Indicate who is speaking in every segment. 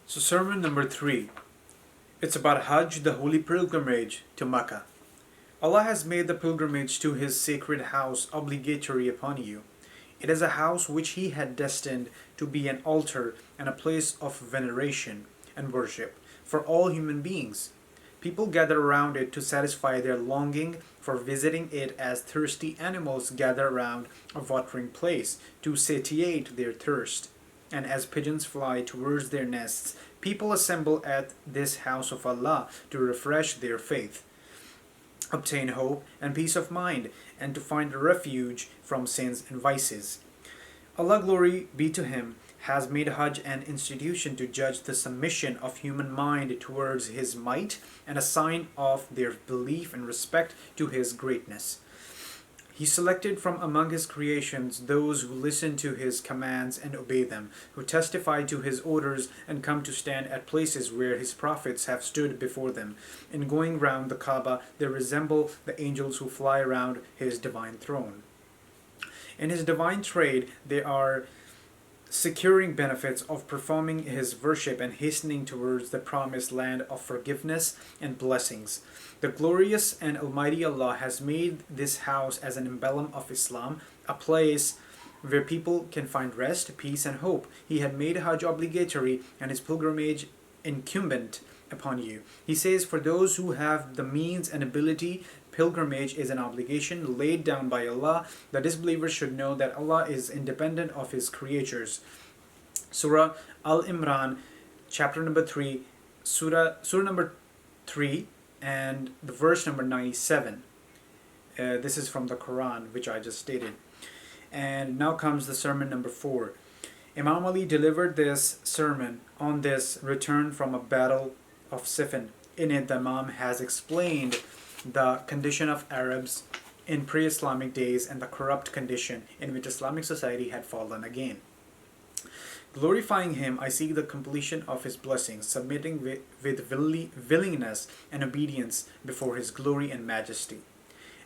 Speaker 1: So sermon number 3. It's about Hajj, the holy pilgrimage to Mecca. Allah has made the pilgrimage to His sacred house obligatory upon you. It is a house which He had destined to be an altar and a place of veneration and worship for all human beings. People gather around it to satisfy their longing for visiting it as thirsty animals gather around a watering place to satiate their thirst. And as pigeons fly towards their nests, people assemble at this house of Allah to refresh their faith, obtain hope and peace of mind, and to find refuge from sins and vices. Allah, glory be to Him, has made Hajj an institution to judge the submission of human mind towards His might and a sign of their belief and respect to His greatness. He selected from among His creations those who listen to His commands and obey them, who testify to His orders and come to stand at places where His prophets have stood before them. In going round the Kaaba, they resemble the angels who fly around His divine throne. In His divine trade, they are securing benefits of performing His worship and hastening towards the promised land of forgiveness and blessings. The glorious and almighty Allah has made this house as an emblem of Islam, a place where people can find rest, peace, and hope. He had made Hajj obligatory and His pilgrimage incumbent upon you. He says, for those who have the means and ability, pilgrimage is an obligation laid down by Allah. The disbelievers should know that Allah is independent of His creatures. Surah Al-Imran, chapter number 3, Surah number 3, and the verse number 97. This is from the Quran, which I just stated. And now comes the sermon number 4. Imam Ali delivered this sermon on this return from a battle of Siffin. In it, the Imam has explained the condition of Arabs in pre-Islamic days and the corrupt condition in which Islamic society had fallen again. Glorifying Him, I seek the completion of His blessings, submitting with willingness and obedience before His glory and majesty,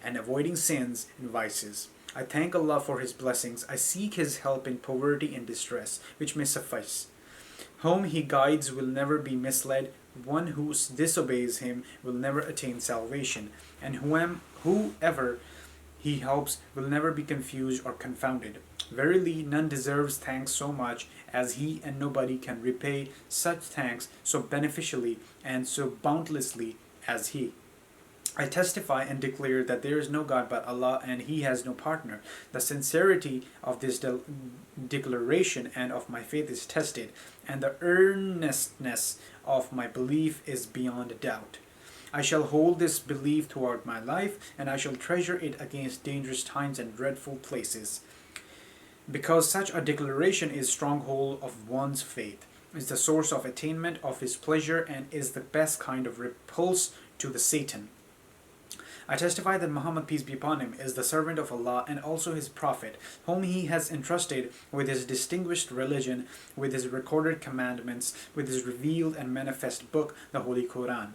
Speaker 1: and avoiding sins and vices. I thank Allah for His blessings. I seek His help in poverty and distress, which may suffice. Whom He guides will never be misled. One who disobeys Him will never attain salvation, and whoever He helps will never be confused or confounded. Verily, none deserves thanks so much as He, and nobody can repay such thanks so beneficially and so boundlessly as He. I testify and declare that there is no God but Allah, and He has no partner. The sincerity of this declaration and of my faith is tested, and the earnestness of my belief is beyond doubt. I shall hold this belief throughout my life, and I shall treasure it against dangerous times and dreadful places. Because such a declaration is stronghold of one's faith, is the source of attainment of His pleasure, and is the best kind of repulse to the Satan. I testify that Muhammad, peace be upon him, is the servant of Allah and also His prophet, whom He has entrusted with His distinguished religion, with His recorded commandments, with His revealed and manifest book, the Holy Quran,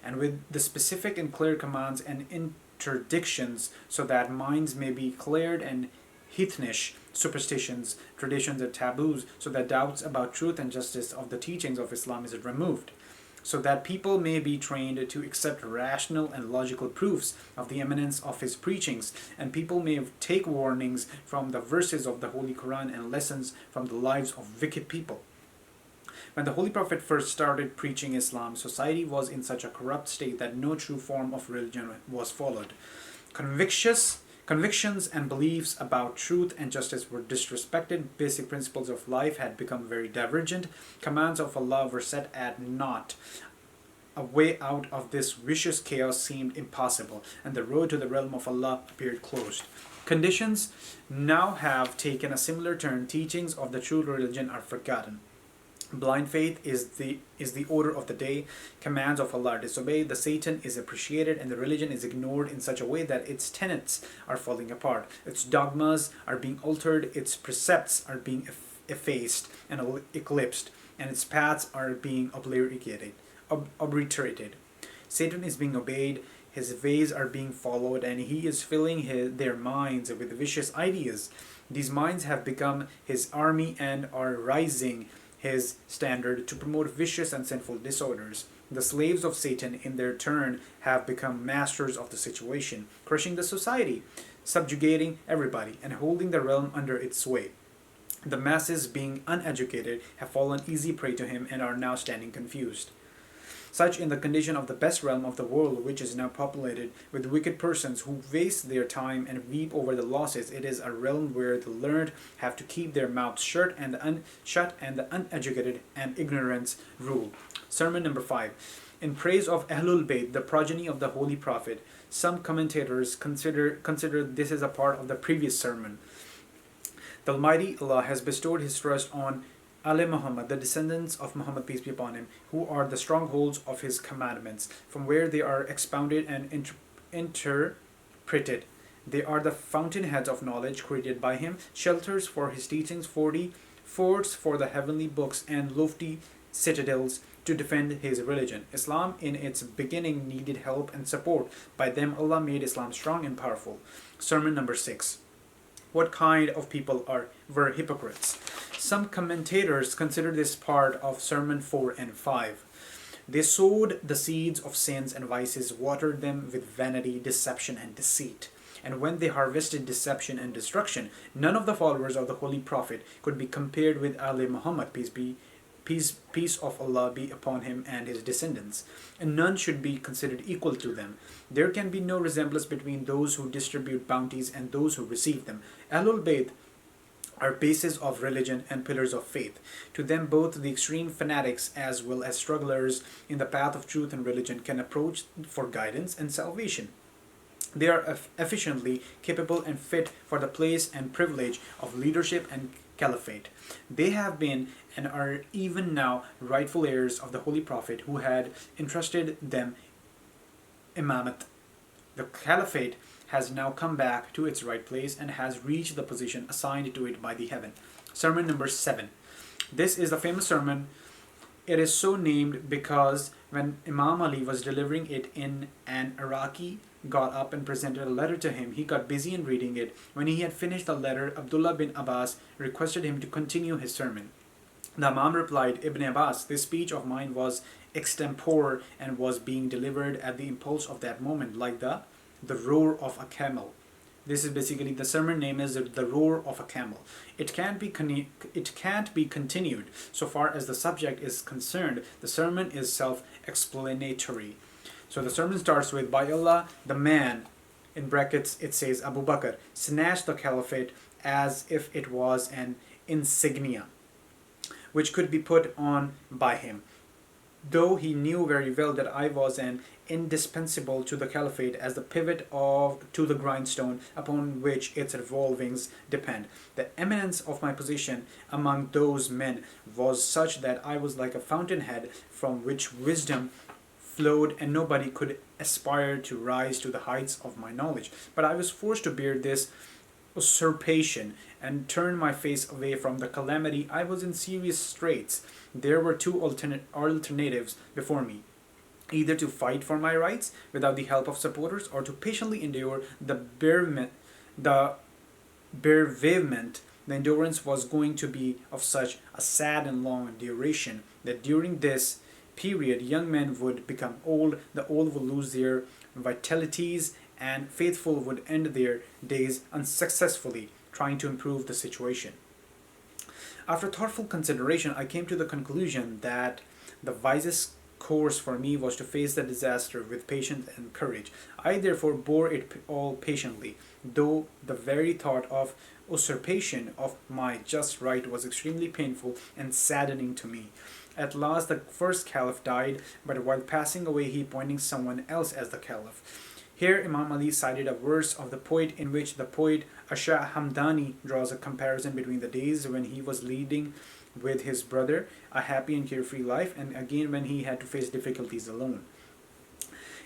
Speaker 1: and with the specific and clear commands and interdictions, so that minds may be cleared and heathenish superstitions, traditions, and taboos, so that doubts about truth and justice of the teachings of Islam is removed, so that people may be trained to accept rational and logical proofs of the eminence of His preachings, and people may take warnings from the verses of the Holy Quran and lessons from the lives of wicked people. When the Holy Prophet first started preaching Islam, society was in such a corrupt state that no true form of religion was followed. Convictions and beliefs about truth and justice were disrespected. Basic principles of life had become very divergent. Commands of Allah were set at naught. A way out of this vicious chaos seemed impossible, and the road to the realm of Allah appeared closed. Conditions now have taken a similar turn. Teachings of the true religion are forgotten. Blind faith is the order of the day. Commands of Allah are disobeyed. The Satan is appreciated, and the religion is ignored in such a way that its tenets are falling apart. Its dogmas are being altered. Its precepts are being effaced and eclipsed, and its paths are being obliterated. Satan is being obeyed. His ways are being followed, and he is filling their minds with vicious ideas. These minds have become his army and are rising his standard to promote vicious and sinful disorders. The slaves of Satan, in their turn, have become masters of the situation, crushing the society, subjugating everybody, and holding the realm under its sway. The masses, being uneducated, have fallen easy prey to him and are now standing confused. Such in the condition of the best realm of the world, which is now populated with wicked persons who waste their time and weep over the losses, it is a realm where the learned have to keep their mouths shut and the uneducated and ignorance rule. Sermon number 5. In praise of Ahlul Bayt, the progeny of the Holy Prophet, some commentators consider this as a part of the previous sermon. The Almighty Allah has bestowed His trust on Ali Muhammad, the descendants of Muhammad, peace be upon him, who are the strongholds of his commandments, from where they are expounded and interpreted. They are the fountainheads of knowledge created by him, shelters for his teachings, forts for the heavenly books, and lofty citadels to defend his religion. Islam in its beginning needed help and support. By them Allah made Islam strong and powerful. Sermon number 6. What kind of people were hypocrites? Some commentators consider this part of Sermon 4 and 5. They sowed the seeds of sins and vices, watered them with vanity, deception, and deceit. And when they harvested deception and destruction, none of the followers of the Holy Prophet could be compared with Ali Muhammad, peace of Allah be upon him and his descendants, and none should be considered equal to them. There can be no resemblance between those who distribute bounties and those who receive them. Ahlul Bayt are bases of religion and pillars of faith. To them both the extreme fanatics as well as strugglers in the path of truth and religion can approach for guidance and salvation. They are efficiently capable and fit for the place and privilege of leadership and caliphate. They have been and are even now rightful heirs of the Holy Prophet who had entrusted them imamat. The caliphate has now come back to its right place and has reached the position assigned to it by the heaven. Sermon number 7. This is the famous sermon. It is so named because when Imam Ali was delivering it in an Iraqi got up and presented a letter to him. He got busy in reading it. When he had finished the letter, Abdullah bin Abbas requested him to continue his sermon. The Imam replied, Ibn Abbas, this speech of mine was extempore and was being delivered at the impulse of that moment, like the roar of a camel. This is basically the sermon name is the roar of a camel. It can't be continued. So far as the subject is concerned, the sermon is self-explanatory. So the sermon starts with, by Allah, the man, in brackets it says Abu Bakr, snatched the caliphate as if it was an insignia, which could be put on by him. Though he knew very well that I was an indispensable to the caliphate as the pivot to the grindstone upon which its revolvings depend. The eminence of my position among those men was such that I was like a fountainhead from which wisdom flowed, and nobody could aspire to rise to the heights of my knowledge. But I was forced to bear this usurpation and turn my face away from the calamity. I was in serious straits. There were two alternatives before me: either to fight for my rights without the help of supporters, or to patiently endure the bereavement. The endurance was going to be of such a sad and long duration that during this period young men would become old, the old would lose their vitalities, and faithful would end their days unsuccessfully trying to improve the situation. After thoughtful consideration, I came to the conclusion that the wisest course for me was to face the disaster with patience and courage. I therefore bore it all patiently, though the very thought of usurpation of my just right was extremely painful and saddening to me. At last the first caliph died, but while passing away he appointed someone else as the caliph. Here Imam Ali cited a verse of the poet in which the poet Asha Hamdani draws a comparison between the days when he was leading with his brother a happy and carefree life, and again when he had to face difficulties alone.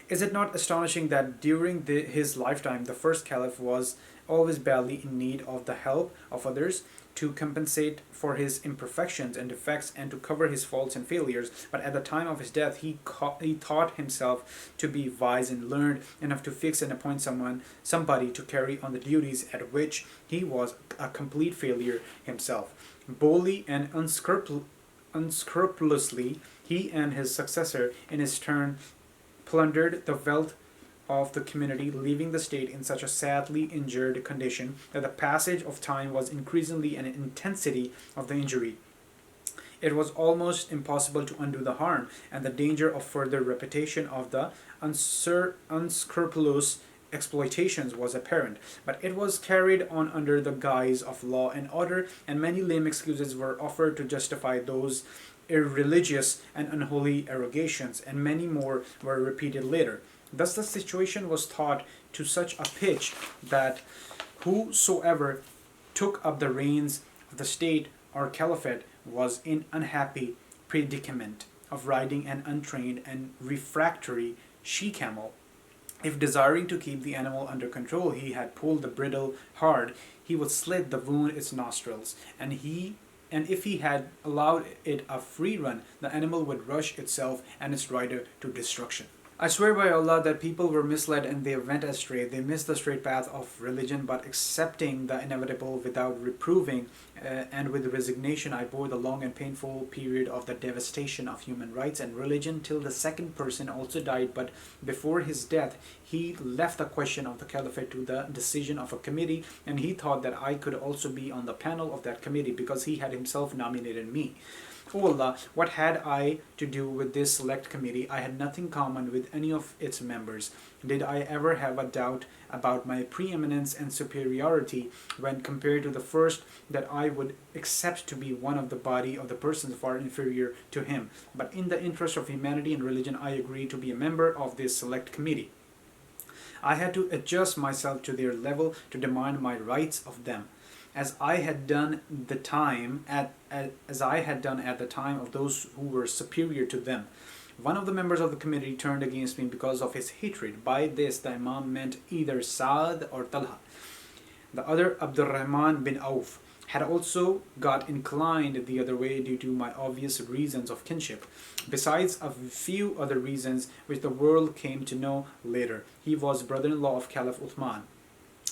Speaker 1: Is it not astonishing that during his lifetime the first caliph was always badly in need of the help of others to compensate for his imperfections and defects and to cover his faults and failures, but at the time of his death he thought himself to be wise and learned enough to fix and appoint somebody to carry on the duties at which he was a complete failure himself. Boldly and unscrupulously, he and his successor, in his turn, plundered the wealth of the community, leaving the state in such a sadly injured condition that the passage of time was increasingly an intensity of the injury. It was almost impossible to undo the harm, and the danger of further repetition of the unscrupulous exploitations was apparent. But it was carried on under the guise of law and order, and many lame excuses were offered to justify those irreligious and unholy arrogations, and many more were repeated later. Thus the situation was thought to such a pitch that whosoever took up the reins of the state or caliphate was in unhappy predicament of riding an untrained and refractory she-camel. If desiring to keep the animal under control, he had pulled the bridle hard, he would slit the wound its nostrils, and if he had allowed it a free run, the animal would rush itself and its rider to destruction. I swear by Allah that people were misled and they went astray. They missed the straight path of religion, but accepting the inevitable without reproving, and with resignation I bore the long and painful period of the devastation of human rights and religion till the second person also died. But before his death he left the question of the caliphate to the decision of a committee, and he thought that I could also be on the panel of that committee because he had himself nominated me. O Allah, what had I to do with this select committee? I had nothing common with any of its members. Did I ever have a doubt about my preeminence and superiority when compared to the first, that I would accept to be one of the body of the persons far inferior to him? But in the interest of humanity and religion, I agreed to be a member of this select committee. I had to adjust myself to their level, to demand my rights of them, as I had done at the time of those who were superior to them. One of the members of the committee turned against me because of his hatred. By this the Imam meant either Saad or Talha. The other, Abdurrahman bin Auf, had also got inclined the other way due to my obvious reasons of kinship, besides a few other reasons which the world came to know later. He was brother-in-law of Caliph Uthman.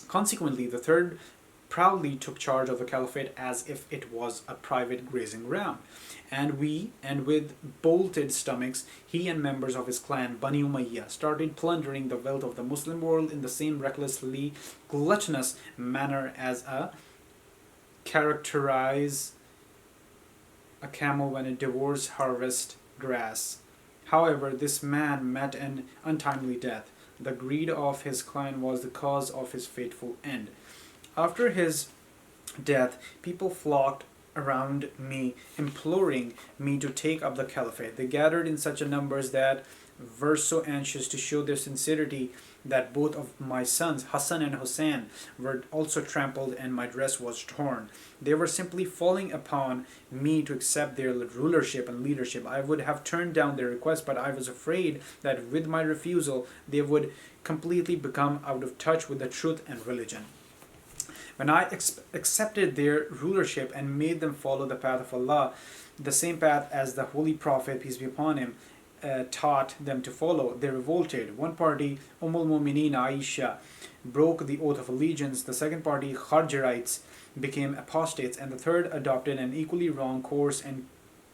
Speaker 1: Consequently, the third proudly took charge of the caliphate as if it was a private grazing ground. And with bolted stomachs, he and members of his clan, Bani Umayyah, started plundering the wealth of the Muslim world in the same recklessly gluttonous manner as characterize a camel when it devours harvest grass. However, this man met an untimely death. The greed of his clan was the cause of his fateful end. After his death, people flocked around me, imploring me to take up the caliphate. They gathered in such a numbers that were so anxious to show their sincerity that both of my sons, Hassan and Hussein, were also trampled and my dress was torn. They were simply falling upon me to accept their rulership and leadership. I would have turned down their request, but I was afraid that with my refusal they would completely become out of touch with the truth and religion. When I accepted their rulership and made them follow the path of Allah, the same path as the Holy Prophet, peace be upon him, taught them to follow, they revolted. One party, al-Mu'mineen Aisha, broke the oath of allegiance. The second party, Kharjarites, became apostates, and the third adopted an equally wrong course and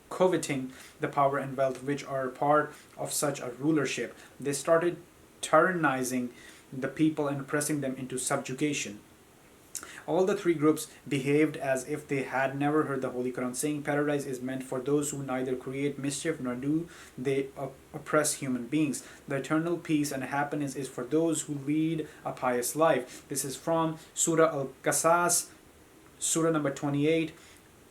Speaker 1: coveting the power and wealth which are part of such a rulership. They started tyrannizing the people and pressing them into subjugation. All the three groups behaved as if they had never heard the Holy Quran, saying paradise is meant for those who neither create mischief nor do they oppress human beings. The eternal peace and happiness is for those who lead a pious life. This is from Surah Al-Qasas, Surah number 28,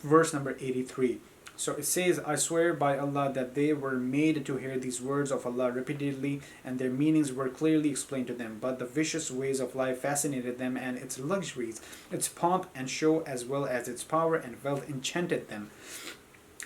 Speaker 1: verse number 83. So it says, I swear by Allah that they were made to hear these words of Allah repeatedly, and their meanings were clearly explained to them. But the vicious ways of life fascinated them, and its luxuries, its pomp and show, as well as its power and wealth enchanted them.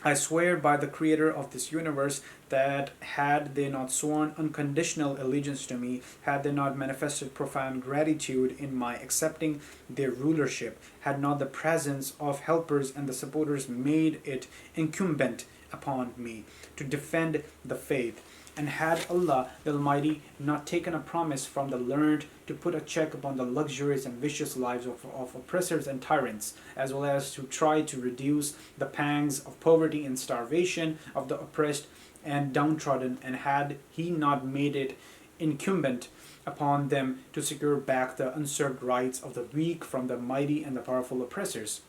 Speaker 1: I swear by the creator of this universe that had they not sworn unconditional allegiance to me, had they not manifested profound gratitude in my accepting their rulership, had not the presence of helpers and the supporters made it incumbent upon me to defend the faith. And had Allah the Almighty not taken a promise from the learned to put a check upon the luxurious and vicious lives of oppressors and tyrants, as well as to try to reduce the pangs of poverty and starvation of the oppressed and downtrodden, and had He not made it incumbent upon them to secure back the usurped rights of the weak from the mighty and the powerful oppressors,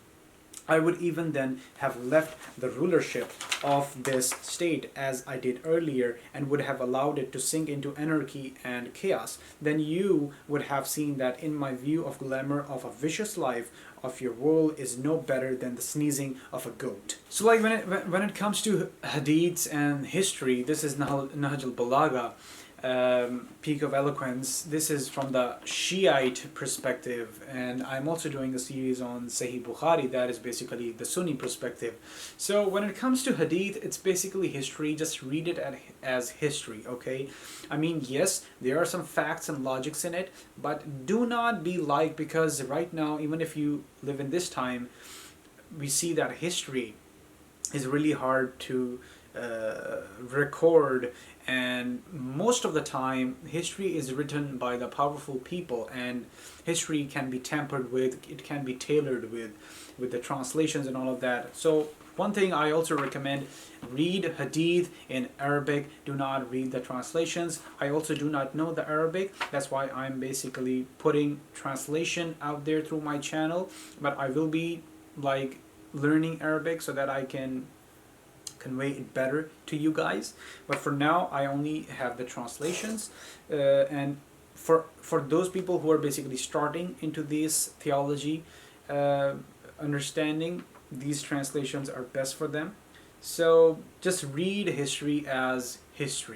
Speaker 1: I would even then have left the rulership of this state as I did earlier, and would have allowed it to sink into anarchy and chaos. Then you would have seen that in my view of glamour of a vicious life of your world is no better than the sneezing of a goat. So like when it comes to hadiths and history, this is Nahjul Balaghah, peak of eloquence. This is from the Shiite perspective, and I'm also doing a series on Sahih Bukhari, that is basically the Sunni perspective. So when it comes to hadith, it's basically history. Just read it as history, okay? I mean, yes, there are some facts and logics in it, but do not be like, because right now, even if you live in this time, we see that history is really hard to record, and most of the time history is written by the powerful people, and history can be tampered with, it can be tailored with the translations and all of that. So one thing I also recommend, read hadith in Arabic, do not read the translations. I also do not know the Arabic, that's why I'm basically putting translation out there through my channel, but I will be like learning Arabic so that I can convey it better to you guys. But for now, I only have the translations, and for those people who are basically starting into this theology understanding, these translations are best for them. So just read history as history.